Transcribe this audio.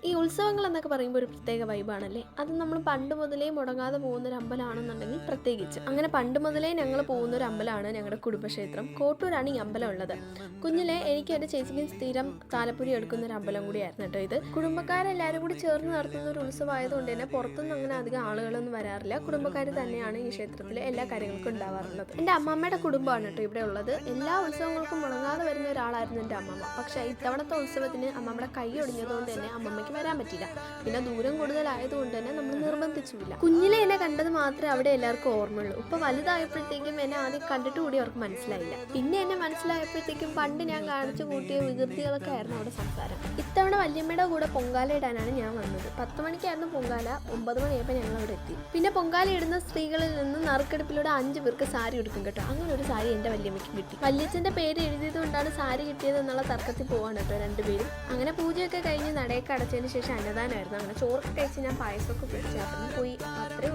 ഈ ഉത്സവങ്ങൾ എന്നൊക്കെ പറയുമ്പോൾ ഒരു പ്രത്യേക വൈബാണല്ലേ. അത് നമ്മൾ പണ്ട് മുതലേ മുടങ്ങാതെ പോകുന്നൊരു അമ്പലമാണെന്നുണ്ടെങ്കിൽ പ്രത്യേകിച്ച്. അങ്ങനെ പണ്ട് മുതലേ ഞങ്ങൾ പോകുന്നൊരു അമ്പലമാണ് ഞങ്ങളുടെ കുടുംബക്ഷേത്രം. കോട്ടൂരാണ് ഈ അമ്പലം ഉള്ളത്. കുഞ്ഞിലെ എനിക്ക് എൻ്റെ ചേച്ചിക്കും സ്ഥിരം താലപ്പൊലി എടുക്കുന്നൊരു അമ്പലം കൂടിയായിരുന്നു കേട്ടോ ഇത്. കുടുംബക്കാരെല്ലാവരും കൂടി ചേർന്ന് നടത്തുന്ന ഒരു ഉത്സവമായതുകൊണ്ട് തന്നെ പുറത്തുനിന്ന് അങ്ങനെ അധികം ആളുകളൊന്നും വരാറില്ല. കുടുംബക്കാർ തന്നെയാണ് ഈ ക്ഷേത്രത്തിലെ എല്ലാ കാര്യങ്ങൾക്കും ഉണ്ടാവാറുള്ളത്. എൻ്റെ അമ്മമ്മയുടെ കുടുംബമാണ് കേട്ടോ ഇവിടെ ഉള്ളത്. എല്ലാ ഉത്സവങ്ങൾക്കും മുടങ്ങാതെ വരുന്ന ഒരാളായിരുന്നു എൻ്റെ അമ്മമ്മ. പക്ഷേ ഇത്തവണത്തെ ഉത്സവത്തിന് അമ്മമ്മയുടെ കൈ ഒടിഞ്ഞതുകൊണ്ട് തന്നെ അമ്മമ്മയ്ക്ക് വരാൻ പറ്റില്ല. പിന്നെ ദൂരം കൂടുതലായതുകൊണ്ട് തന്നെ നമ്മൾ നിർബന്ധിച്ചില്ല. കുഞ്ഞിലെ എന്നെ കണ്ടത് മാത്രമേ അവിടെ എല്ലാവർക്കും ഓർമ്മയുള്ളൂ. ഇപ്പൊ വലുതായപ്പോഴത്തേക്കും എന്നെ ആദ്യം കണ്ടിട്ട് കൂടി അവർക്ക് മനസ്സിലായില്ല. പിന്നെ എന്നെ മനസ്സിലായപ്പോഴത്തേക്കും പണ്ട് ഞാൻ കാണിച്ചു കൂട്ടിയ വികൃതികളൊക്കെ ആയിരുന്നു അവിടെ സംസാരം. ഇത്തവണ വല്യമ്മയുടെ കൂടെ പൊങ്കാല ഇടാനാണ് ഞാൻ വന്നത്. 10 മണിക്കായിരുന്നു പൊങ്കാല. 9 മണിയായപ്പോൾ ഞങ്ങൾ അവിടെ എത്തി. പിന്നെ പൊങ്കാല ഇടുന്ന സ്ത്രീകളിൽ നിന്ന് നറുക്കെടുപ്പിലൂടെ 5 പേർക്ക് സാരി എടുക്കും കേട്ടോ. അങ്ങനെ ഒരു സാരി എൻ്റെ വല്യമ്മയ്ക്ക് കിട്ടി. വല്യച്ഛൻ്റെ പേര് എഴുതിയത് കൊണ്ടാണ് സാരി കിട്ടിയത് എന്നുള്ള തർക്കത്തിൽ പോവാണ് കേട്ടോ രണ്ടുപേരും. അങ്ങനെ പൂജയൊക്കെ കഴിഞ്ഞ് നടയൊക്കെ അടച്ചതിന് ശേഷം അന്നദാനമായിരുന്നു. അങ്ങനെ ചോറൊക്കെ കഴിച്ച് ഞാൻ പായസമൊക്കെ കുടിച്ചു പോയി. അത്രേ